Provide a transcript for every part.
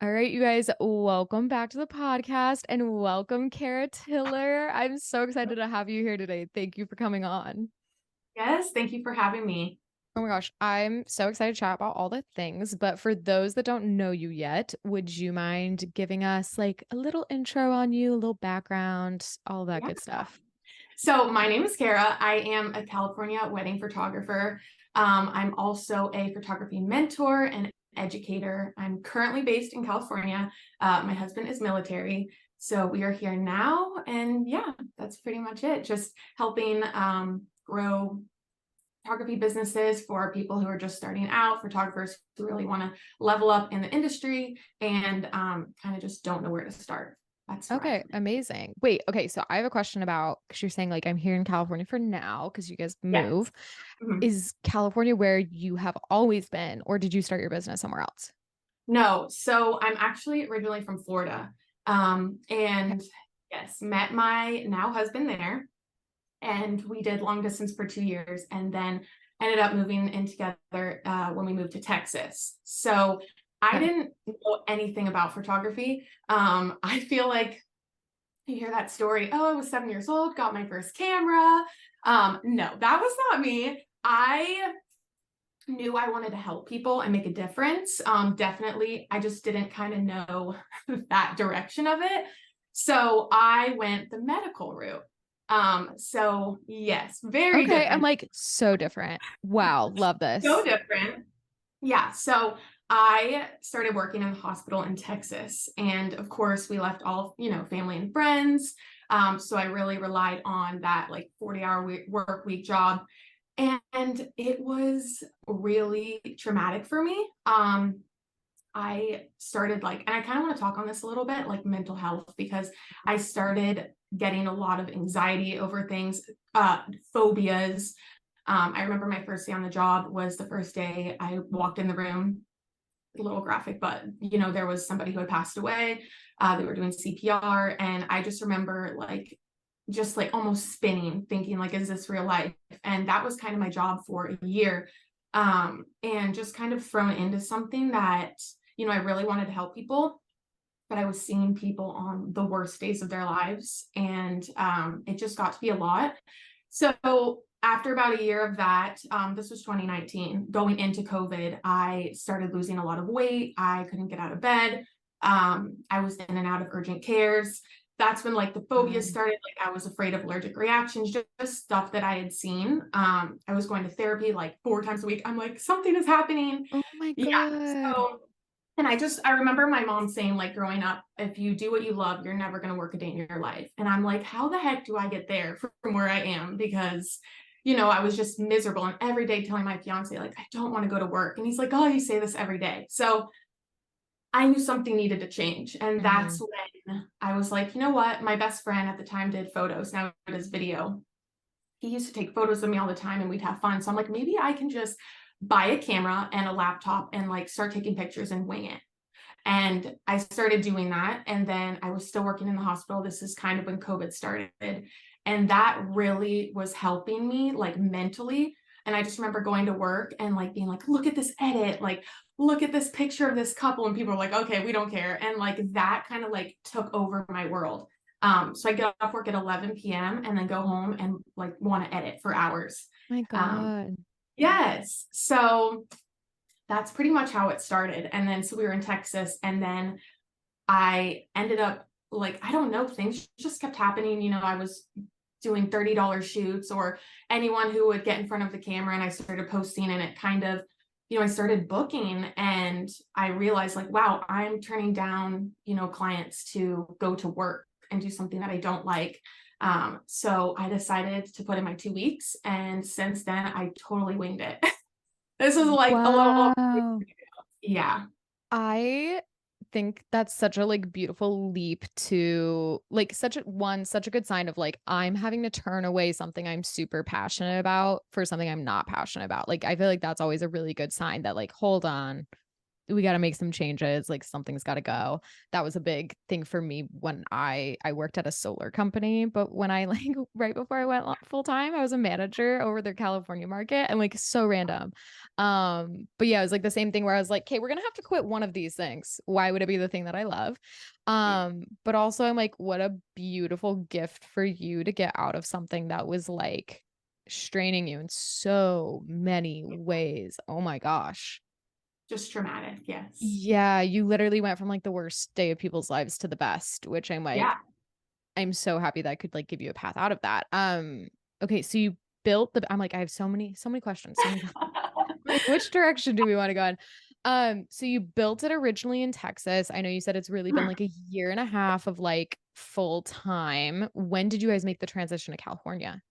All right, you guys, welcome back to the podcast and welcome, Kara Tiller. I'm so excited to have you here today. Thank you for coming on. Yes, thank you for having me. Oh my gosh, I'm so excited to chat about all the things. But for those that don't know you yet, would you mind giving us like a little intro on you, a little background, all that Yeah. good stuff? So my name is Kara. I am a California wedding photographer. I'm also a photography mentor and educator. I'm currently based in California. My husband is military, so we are here now. And yeah, that's pretty much it. Just helping grow photography businesses for people who are just starting out, photographers who really want to level up in the industry and kind of just don't know where to start. That's where I Okay, come in. amazing. Wait, okay, so I have a question about because you're saying like I'm here in California for now because you guys move. Yes. Mhm. Is California where you have always been, or did you start your business somewhere else? No, so I'm actually originally from Florida. Okay. And yes, met my now husband there, and we did long distance for 2 years, and then ended up moving in together when we moved to Texas. So I Okay. didn't know anything about photography. I feel like you hear that story. Oh, I was 7 years old, got my first camera. No, that was not me. I knew I wanted to help people and make a difference. Definitely, I just didn't kind of know that direction of it. So I went the medical route. So yes, very Okay, I'm different. like so different. Wow, love So this. different. Yeah. So I started working in the hospital in Texas. And of course, we left all, family and friends. So I really relied on that like 40-hour work week job. And it was really traumatic for me. I started and I kind of want to talk on this a little bit, like mental health, because I started getting a lot of anxiety over things, phobias. I remember my first day on the job was the first day I walked in the room, a little graphic, but there was somebody who had passed away. They were doing CPR, and I just remember just like almost spinning, thinking like, is this real life? And that was kind of my job for a year. And just kind of thrown into something that, I really wanted to help people, but I was seeing people on the worst days of their lives. And it just got to be a lot. So after about a year of that, this was 2019, going into COVID, I started losing a lot of weight. I couldn't get out of bed. I was in and out of urgent cares. That's when like the phobias God. started. Like I was afraid of allergic reactions, just stuff that I had seen. I was going to therapy like 4 times a week. I'm like, something is happening. Oh my Yeah. God. So and I remember my mom saying, like, growing up, if you do what you love, you're never going to work a day in your life. And I'm like, how the heck do I get there from where I am? Because, I was just miserable. And every day telling my fiance, like, I don't want to go to work. And he's like, oh, you say this every day. So I knew something needed to change. And Hmm. that's when I was like, you know what? My best friend at the time did photos. Now he does video. He used to take photos of me all the time and we'd have fun. So I'm like, maybe I can just buy a camera and a laptop and like start taking pictures and wing it. And I started doing that. And then I was still working in the hospital. This is kind of when COVID started. And that really was helping me like mentally. And I just remember going to work and like being like, look at this edit, like, look at this picture of this couple. And people are like, okay, we don't care. And like that kind of like took over my world. So I get off work at 11 p.m. and then go home and like want to edit for hours. My Um, God. yes. So that's pretty much how it started. And then so we were in Texas, and then I ended up like, I don't know, things just kept happening. I was doing $30 shoots, or anyone who would get in front of the camera, and I started posting, and it kind of, I started booking, and I realized like, wow, I'm turning down, clients to go to work and do something that I don't like. So I decided to put in my 2 weeks, and since then I totally winged it. This is like a little, Wow. yeah. I think that's such a like beautiful leap to like such a good sign of like I'm having to turn away something I'm super passionate about for something I'm not passionate about. Like I feel like that's always a really good sign that like hold on. we got to make some changes. Like something's got to go. That was a big thing for me when I worked at a solar company, but when I like right before I went full time, I was a manager over their California market and like so random. But yeah, it was like the same thing where I was like, "Okay, we're going to have to quit one of these things. Why would it be the thing that I love?" But also I'm like, what a beautiful gift for you to get out of something that was like straining you in so many ways. Oh my gosh. Just traumatic. Yes. Yeah, you literally went from like the worst day of people's lives to the best, which I'm like, Yeah. I'm so happy that I could like give you a path out of that. Okay, so you built the I'm like, I have so many questions, so many like which direction do we want to go in? So you built it originally in Texas. I know you said it's really been like a year and a half of like full time. When did you guys make the transition to California?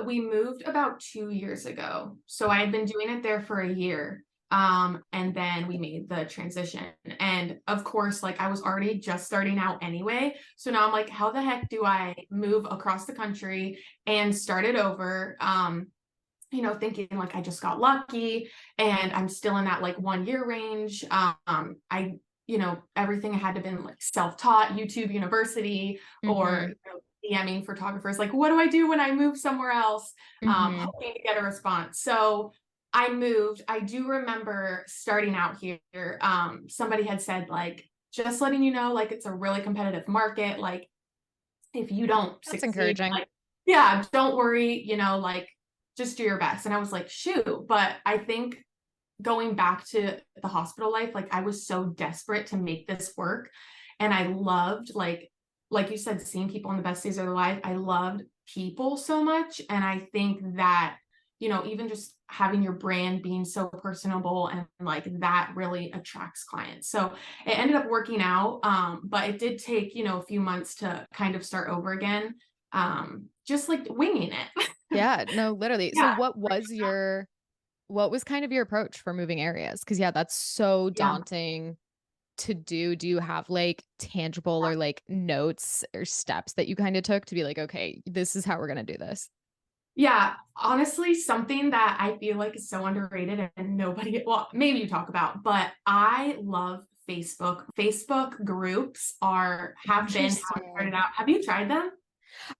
We moved about 2 years ago. So I had been doing it there for a year. And then we made the transition. And of course, like I was already just starting out anyway. So now I'm like, how the heck do I move across the country and start it over? Thinking like I just got lucky and I'm still in that like 1 year range. Everything had to been like self-taught, YouTube University, or Mm-hmm. DMing photographers. Like, what do I do when I move somewhere else? Mm-hmm. Hoping to get a response. So I moved. I do remember starting out here. Somebody had said like, just letting you know, like it's a really competitive market. Like if you don't That's succeed, encouraging. like, yeah, don't worry, like just do your best. And I was like, shoot. But I think going back to the hospital life, like I was so desperate to make this work. And I loved like you said, seeing people in the best days of their life. I loved people so much. And I think that, even just having your brand being so personable and like that really attracts clients. So it ended up working out. But it did take, a few months to kind of start over again. Just like winging it. Yeah, no, literally. So Yeah. what was kind of your approach for moving areas? Because yeah, that's so Yeah. daunting to do. Do you have like tangible or like notes or steps that you kind of took to be like, okay, this is how we're gonna do this? Yeah, honestly, something that I feel like is so underrated and nobody, well, maybe you talk about, but I love Facebook. Facebook groups have been how it started Interesting. out. Have you tried them?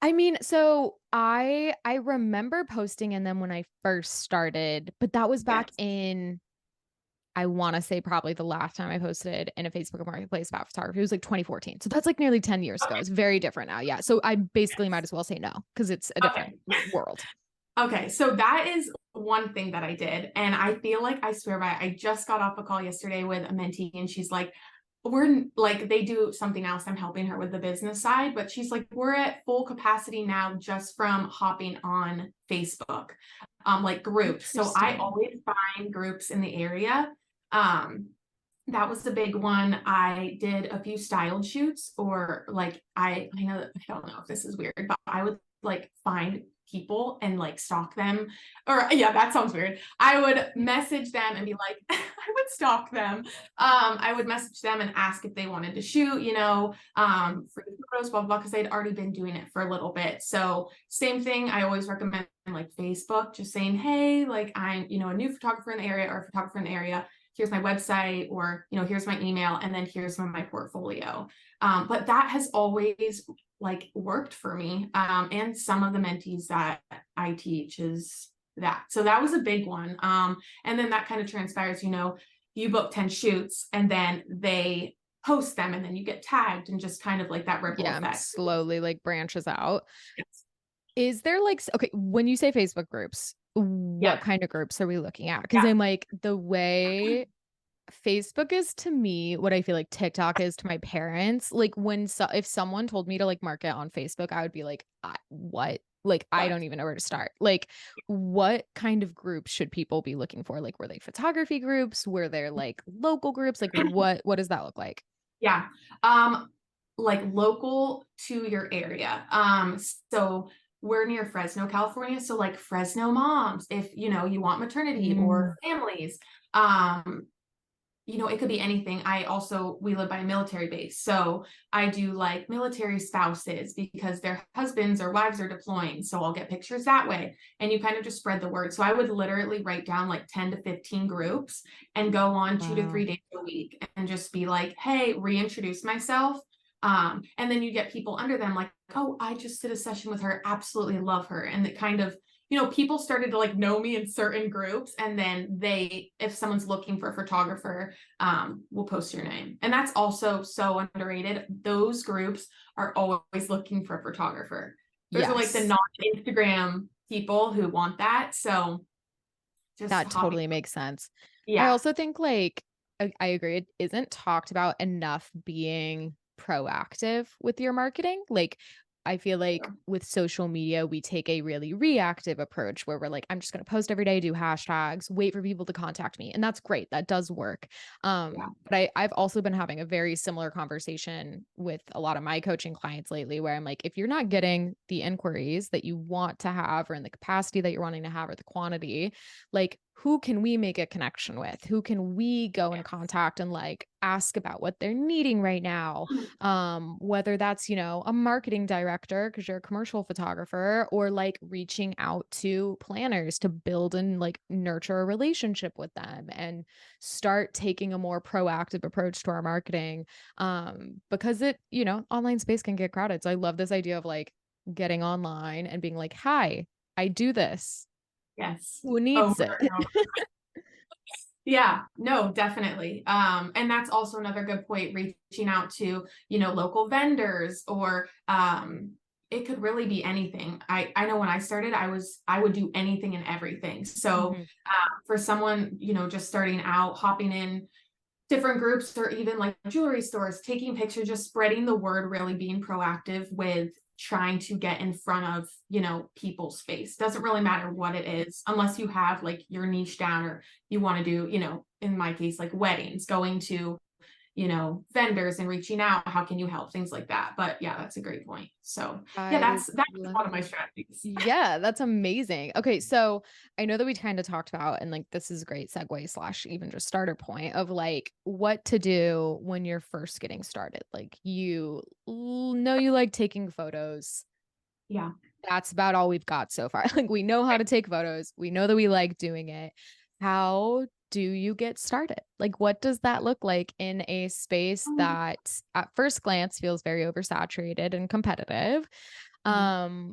I mean, so I remember posting in them when I first started, but that was back Yes. in I want to say probably the last time I posted in a Facebook marketplace about photography. It was like 2014. So that's like nearly 10 years ago. Okay. It's very different now. Yeah. So I basically might Yes. as well say no because it's a different Okay. world. Okay, so that is one thing that I did. And I feel like I swear by it. I just got off a call yesterday with a mentee, and she's like, we're like, they do something else. I'm helping her with the business side, but she's like, we're at full capacity now just from hopping on Facebook, like groups. So I Interesting. always find groups in the area. Um, that was the big one. I did a few styled shoots, or like I know that I don't know if this is weird, but I would like find people and like stalk them. Or yeah, that sounds weird. I would message them and be like, I would stalk them. I would message them and ask if they wanted to shoot, for photos, blah, blah, blah, because they'd already been doing it for a little bit. So same thing. I always recommend like Facebook, just saying, hey, like I'm, a new photographer in the area or a photographer in the area. Here's my website, or here's my email, and then here's my portfolio. But that has always like worked for me, and some of the mentees that I teach is that. So that was a big one. And then that kind of transpires, you book 10 shoots and then they post them and then you get tagged, and just kind of like that ripple Yeah. effect. Slowly like branches out. Yes. Is there like, okay, when you say Facebook groups, what Yep. kind of groups are we looking at? Because Yeah. I'm like, the way Facebook is to me what I feel like TikTok is to my parents. Like if someone told me to like market on Facebook, I would be like, what? Like I But don't even know where to start. Like what kind of groups should people be looking for? Like were they photography groups? Were there like local groups? Like what does that look like? yeah. Like local to your area. So we're near Fresno, California. So like Fresno moms, if you want maternity or Mm, families. Um, it could be anything. We live by a military base. So I do like military spouses because their husbands or wives are deploying. So I'll get pictures that way. And you kind of just spread the word. So I would literally write down like 10 to 15 groups and go on 2 to 3 Wow. days a week and just be like, hey, reintroduce myself. And then you get people under them like, oh, I just did a session with her. Absolutely love her. And it kind of, people started to like know me in certain groups, and then if someone's looking for a photographer, will post your name. And that's also so underrated. Those groups are always looking for a photographer. Those are like the Yes. non-Instagram people who want that. So just That hopping. totally makes sense. I Yeah. also think like I agree it isn't talked about enough being proactive with your marketing. Like I feel like with social media, we take a really reactive approach where we're like, I'm just going to post every day, do hashtags, wait for people to contact me. And that's great. That does work. Yeah. But I've also been having a very similar conversation with a lot of my coaching clients lately where I'm like, if you're not getting the inquiries that you want to have or in the capacity that you're wanting to have or the quantity, like who can we make a connection with? Who can we go and contact and like ask about what they're needing right now? Whether that's, a marketing director because you're a commercial photographer or like reaching out to planners to build and like nurture a relationship with them and start taking a more proactive approach to our marketing. Because online space can get crowded. So I love this idea of like getting online and being like, hi, I do this. Yes. Who needs Over and it? over. Yeah, no, definitely. And that's also another good point, reaching out to, local vendors, or it could really be anything. I know when I started, I would do anything and everything. So Mhm. for someone, just starting out, hopping in different groups or even like jewelry stores, taking pictures, just spreading the word, really being proactive with trying to get in front of, people's face. Doesn't really matter what it is, unless you have like your niche down, or you want to do, in my case, like weddings, going to, vendors and reaching out, how can you help, things like that. But yeah, that's a great point. So yeah, I that's love one of my it. strategies. Yeah, that's amazing. Okay, so I know that we kind of talked about, and like this is a great segue slash even just starter point of like what to do when you're first getting started. Like know you like taking photos. Yeah. That's about all we've got so far. Like we know how to take photos. We know that we like doing it. How do you get started? Like what does that look like in a space Um, that at first glance feels very oversaturated and competitive?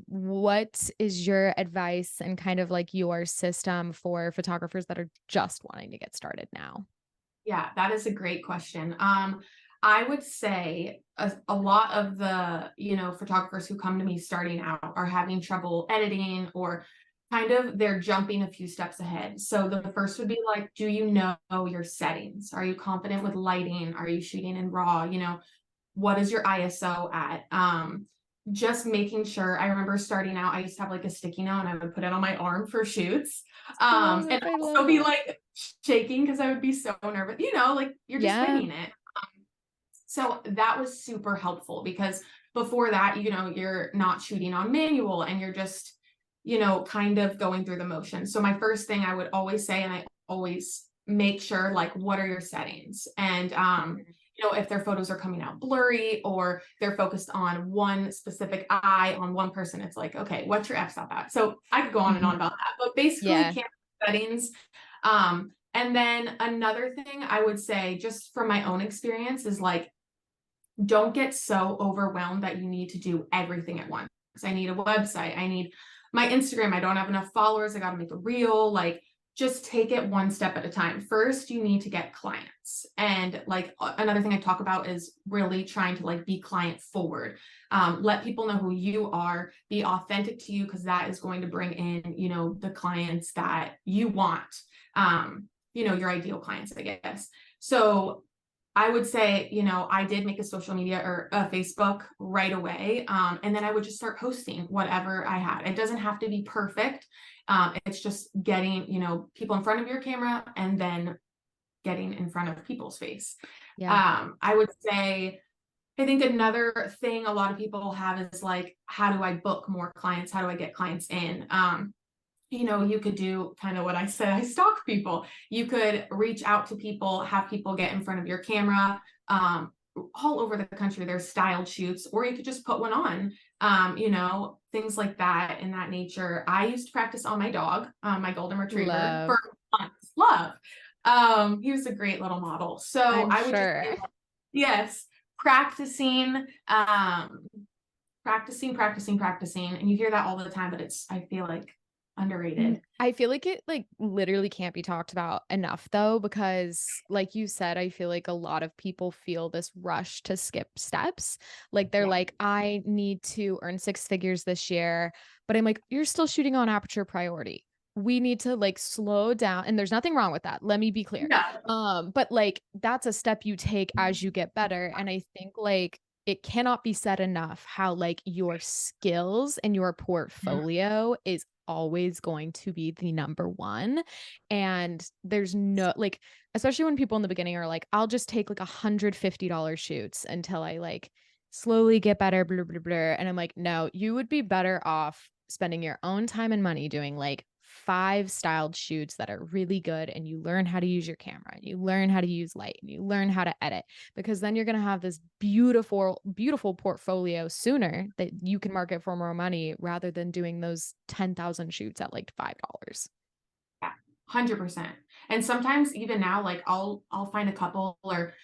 What is your advice and kind of like your system for photographers that are just wanting to get started now? Yeah, that is a great question. I would say a lot of the, photographers who come to me starting out are having trouble editing, or kind of they're jumping a few steps ahead. So the first would be like, do you know your settings? Are you confident with lighting? Are you shooting in RAW? What is your ISO at? Just making sure. I remember starting out, I used to have like a sticky note and I would put it on my arm for shoots. Stop. And I also love be it. like shaking because I would be so nervous, like you're just Yeah. winging it. So that was super helpful because before that, you're not shooting on manual and you're just, kind of going through the motion. So my first thing I would always say, and I always make sure, like, what are your settings? And, if their photos are coming out blurry or they're focused on one specific eye on one person, it's like, okay, what's your f-stop at? So I could go on and on Mhm. about that, but basically Yeah. camera settings. And then another thing I would say, just from my own experience, is like, don't get so overwhelmed that you need to do everything at once. I need a website. I need my Instagram. I don't have enough followers. I got to make a reel. Like, just take it one step at a time. First, you need to get clients. And like another thing I talk about is really trying to like be client forward. Let people know who you are, be authentic to you, because that is going to bring in, the clients that you want, your ideal clients, I guess. So I would say, I did make a social media or a Facebook right away. And then I would just start posting whatever I had. It doesn't have to be perfect. It's just getting, people in front of your camera and then getting in front of people's face. Yeah. I would say, I think another thing a lot of people have is like, how do I book more clients? How do I get clients in? you could do kind of what I said, I stalk people. You could reach out to people, have people get in front of your camera. All over the country, there's styled shoots, or you could just put one on, things like that in that nature. I used to practice on my dog, my golden retriever, Love. for months. Love. He was a great little model. So I'm I would just sure. say, yes, practicing, practicing. And you hear that all the time, but I feel like underrated. I feel like it like literally can't be talked about enough though, because like you said, I feel like a lot of people feel this rush to skip steps. Like they're Yeah. like, I need to earn six figures this year, but I'm like, you're still shooting on aperture priority. We need to like slow down, and there's nothing wrong with that. Let me be clear. No. But like that's a step you take as you get better. And I think like it cannot be said enough how like your skills and your portfolio is always going to be the number one. And there's no like, especially when people in the beginning are like, I'll just take like $150 shoots until I like slowly get better, blah, blah, blah. And I'm like, no, you would be better off spending your own time and money doing like five styled shoots that are really good, and you learn how to use your camera and you learn how to use light and you learn how to edit, because then you're going to have this beautiful beautiful portfolio sooner that you can market for more money rather than doing those 10,000 shoots at like $5. Yeah, 100%. And sometimes even now, like I'll find a couple, or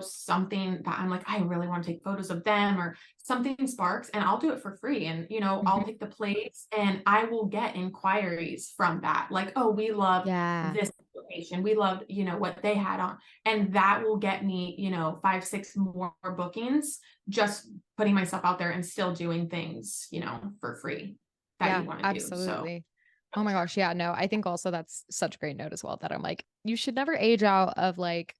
something that I'm like, I really want to take photos of them, or something sparks, and I'll do it for free. And I'll Mhm. pick the place, and I will get inquiries from that. Like, oh, we loved Yeah. this location. We loved, what they had on. And that will get me, five, six more bookings, just putting myself out there and still doing things, for free that Yeah, you want to do. So absolutely. Oh my gosh. Yeah, no, I think also that's such a great note as well, that I'm like, you should never age out of like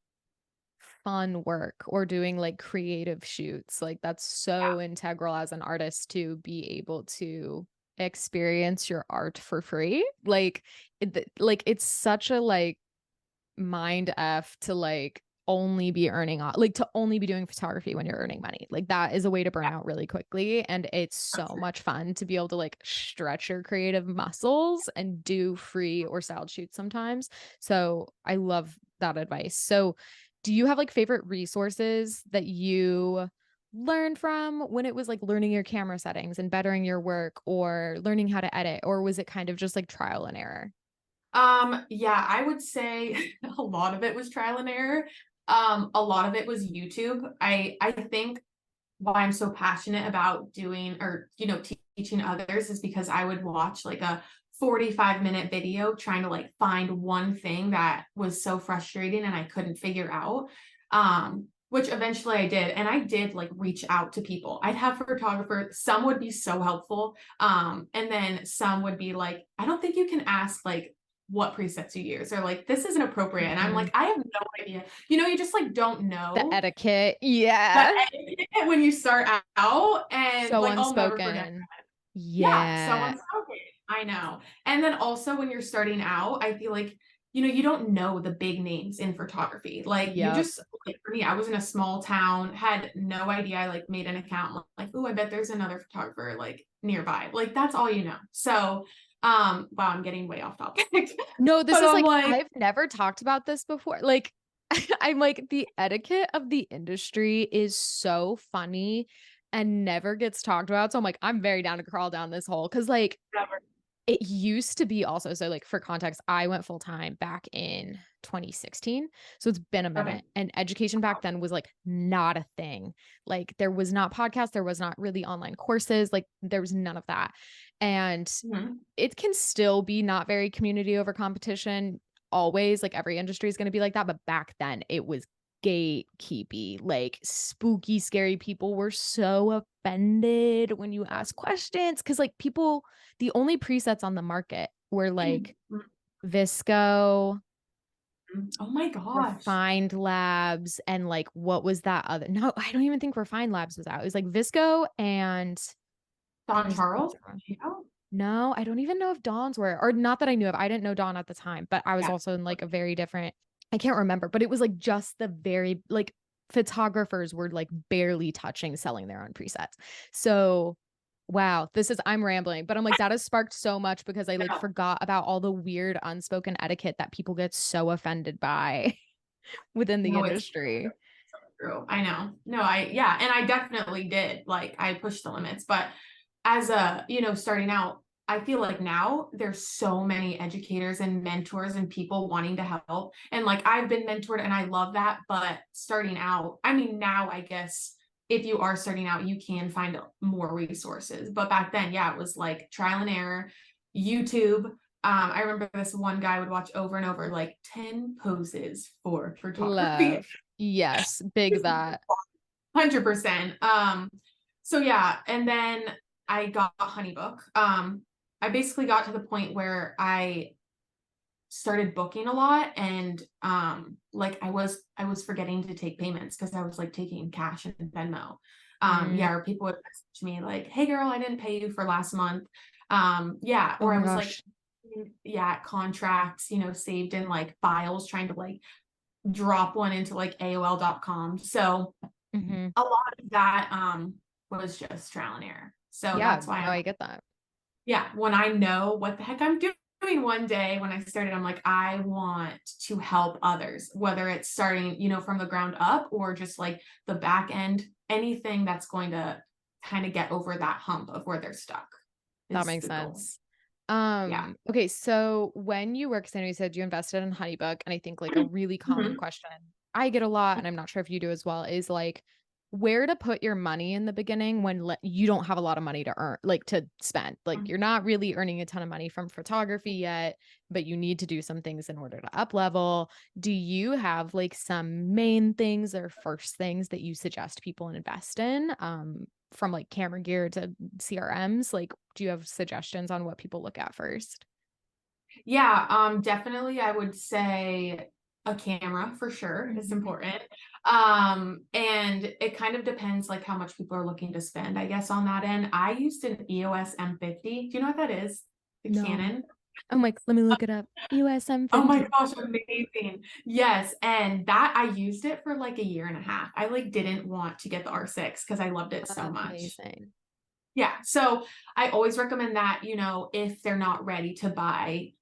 fun work or doing like creative shoots. Like that's yeah. so integral as an artist to be able to experience your art for free. Like it's such a like mind f to like only be earning on like to only be doing photography when you're earning money. Like that is a way to burn Yeah, out really quickly, and it's for so sure. much fun to be able to like stretch your creative muscles and do free or styled shoots sometimes. So I love that advice. So do you have like favorite resources that you learned from when it was like learning your camera settings and bettering your work or learning how to edit, or was it kind of just like trial and error? Yeah, I would say a lot of it was trial and error. A lot of it was YouTube. I think why I'm so passionate about doing, or teaching others, is because I would watch like a 45-minute video trying to like find one thing that was so frustrating and I couldn't figure out. Which eventually I did, and I did like reach out to people. I'd have photographers, some would be so helpful. And then some would be like, I don't think you can ask like what presets you use, or like this isn't appropriate. And I'm like, Mhm. I have no idea. You just like don't The know etiquette. the Yeah. etiquette when you start out, and So like I'll never forget. unspoken. Yeah, so Yeah. unspoken. I know. And then also when you're starting out, I feel like, you don't know the big names in photography. Like you Yep. just, like for me, I was in a small town, had no idea. I like made an account, like, oh, I bet there's another photographer like nearby. Like that's all you know. So, wow, I'm getting way off topic. No, this But is I'm like, like, I've never talked about this before. Like, I'm like, the etiquette of the industry is so funny and never gets talked about. So I'm like, I'm very down to crawl down this hole. Cause like, never. it used to be also, so like for context, I went full time back in 2016. So it's been a Okay. minute. And education back then was like not a thing. Like there was not podcasts, there was not really online courses, like there was none of that. And Mhm. it can still be not very community over competition always. Like every industry is going to be like that. But back then it was gatekeepy, like spooky, scary. People were so offended when you ask questions because, like, people, the only presets on the market were like Visco, Oh my gosh. Refined Labs, and like what was that other? No, I don't even think Refined Labs was out. It was like Visco and there Don was Charles? another one. Yeah. No, I don't even know if Dawn's were, or not that I knew of. I didn't know Dawn at the time, but I was Yeah. also in like a very different, I can't remember, but it was like just the very, like, photographers were like barely touching selling their own presets. So Wow, I'm rambling, but I'm like, that has sparked so much because I like forgot about all the weird unspoken etiquette that people get so offended by within the No, it's industry. true. I know. No, yeah, and I definitely did. Like I pushed the limits, but as a, starting out, I feel like now there's so many educators and mentors and people wanting to help. And like I've been mentored and I love that, but starting out, I mean, now I guess if you are starting out, you can find more resources. But back then, yeah, it was like trial and error, YouTube. I remember this one guy would watch over and over like 10 poses for photography. Love. Yes, big that. 100%. So yeah, and then I got HoneyBook. I basically got to the point where I started booking a lot and like I was forgetting to take payments because I was like taking cash and Venmo. Mm. Yeah, or people would message me like, "Hey girl, I didn't pay you for last month." Yeah, Oh or I my was like, gosh. yeah, contracts, saved in like files trying to like drop one into like AOL.com. So Mhm. a lot of that was just trial and error. So Yeah, that's why no, I'm, I get that. yeah, when I know what the heck I'm doing one day when I started, I'm like, I want to help others, whether it's starting, from the ground up or just like the back end, anything that's going to kind of get over that hump of where they're stuck That is makes the goal. sense. Yeah. Okay, so when you work, 'cause I know you said you invested in HoneyBook, and I think like a really common Mhm. question I get a lot, and I'm not sure if you do as well, is like where to put your money in the beginning when you don't have a lot of money to earn, like to spend. Like you're not really earning a ton of money from photography yet, but you need to do some things in order to up level. Do you have like some main things or first things that you suggest people invest in? From like camera gear to CRMs, like, do you have suggestions on what people look at first? Yeah, definitely I would say a camera for sure is Mhm. important. And it kind of depends like how much people are looking to spend, I guess, on that end. I used an EOS M50. Do you know what that is? The No. Canon. I'm like, "Let me look it up." USM Oh my 50. gosh, amazing. Yes, and that I used it for like a year and a half. I like didn't want to get the R6 because I loved it so much. Amazing. Yeah, so I always recommend that, if they're not ready to buy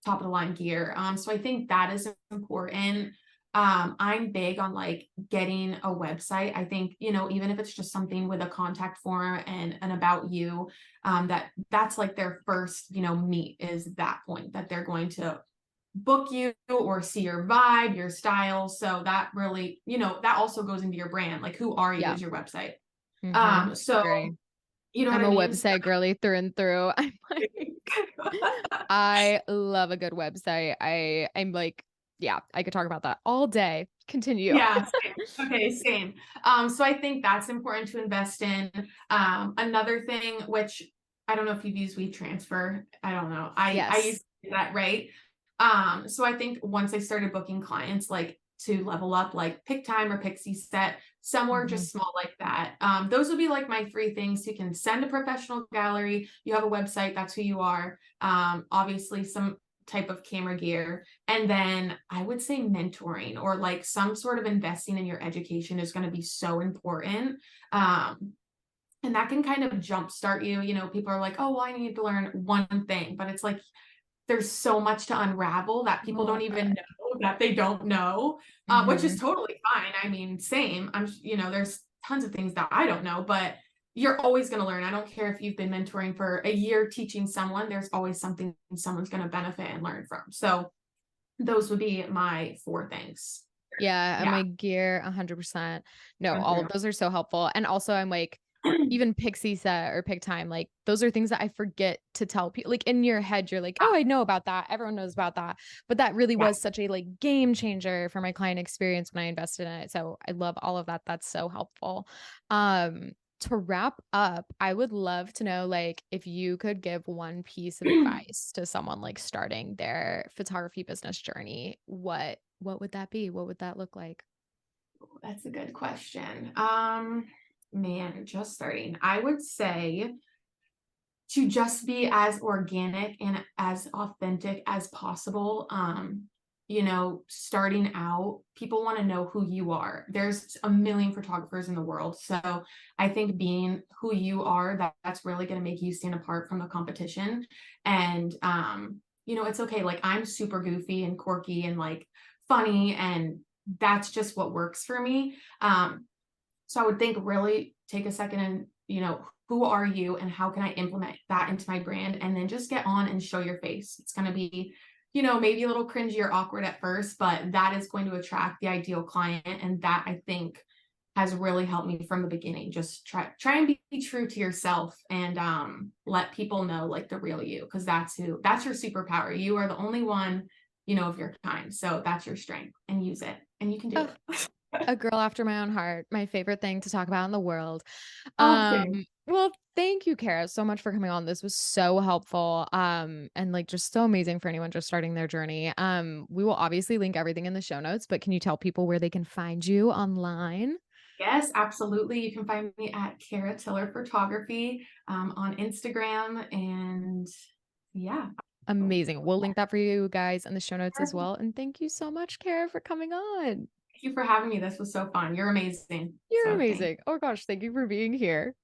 top of the line gear. So I think that is important. I'm big on like getting a website. I think, even if it's just something with a contact form and an about you, that's like their first, meet is that point that they're going to book you or see your vibe, your style. So that really, that also goes into your brand. Like who are you Yeah. is your website. Mhm. So Agree. you know what I'm I a mean? So, website girly through and through. I'm like I love a good website. I'm like, yeah, I could talk about that all day. Continue. yeah, same. Okay, same. So I think that's important to invest in. Another thing, which I don't know if you've used WeTransfer. I don't know. I used Yes. to do that, right? So I think once I started booking clients, like to level up, like Pick Time or Pixie Set, somewhere Mhm. just small like that. Those would be like my three things. You can send a professional gallery. You have a website. That's who you are. Obviously, some type of camera gear. And then I would say mentoring or like some sort of investing in your education is going to be so important. And that can kind of jumpstart you. People are like, oh, well, I need to learn one thing, but it's like there's so much to unravel that people Oh don't my even God. know that they don't know, which is Mhm. totally fine. I mean, same. There's tons of things that I don't know, but you're always going to learn. I don't care if you've been mentoring for a year teaching someone, there's always something someone's going to benefit and learn from. So those would be my four things. Yeah, and Yeah. my gear 100%. No, Go all through. of those are so helpful. And also I'm like even Pixie Set or Pick Time, like those are things that I forget to tell people. Like in your head, you're like, Yeah. oh, I know about that. Everyone knows about that. But that really Yeah. was such a like game changer for my client experience when I invested in it. So I love all of that. That's so helpful. To wrap up, I would love to know like if you could give one piece of advice to someone like starting their photography business journey, what would that be? What would that look like? That's a good question. Man, just starting. I would say to just be as organic and as authentic as possible. starting out, people want to know who you are. There's a million photographers in the world. So I think being who you are, that's really going to make you stand apart from the competition. And, it's okay. Like I'm super goofy and quirky and like funny, and that's just what works for me. So I would think really take a second and, who are you and how can I implement that into my brand? And then just get on and show your face. It's going to be, maybe a little cringy or awkward at first, but that is going to attract the ideal client. And that I think has really helped me from the beginning. Just try and be true to yourself and let people know like the real you, because that's your superpower. You are the only one, of your kind. So that's your strength and use it and you can do Ugh, it. a girl after my own heart, my favorite thing to talk about in the world. Oh, thanks. Well, thank you, Kara, so much for coming on. This was so helpful, and, like, just so amazing for anyone just starting their journey. We will obviously link everything in the show notes, but can you tell people where they can find you online? Yes, absolutely. You can find me at Kara Tiller Photography on Instagram. And yeah. Amazing. We'll link that for you guys in the show notes as Thank well, and thank you so much, Kara, for coming on. you for having me. This was so fun. You're amazing. You're So thanks. amazing. Oh gosh, thank you for being here.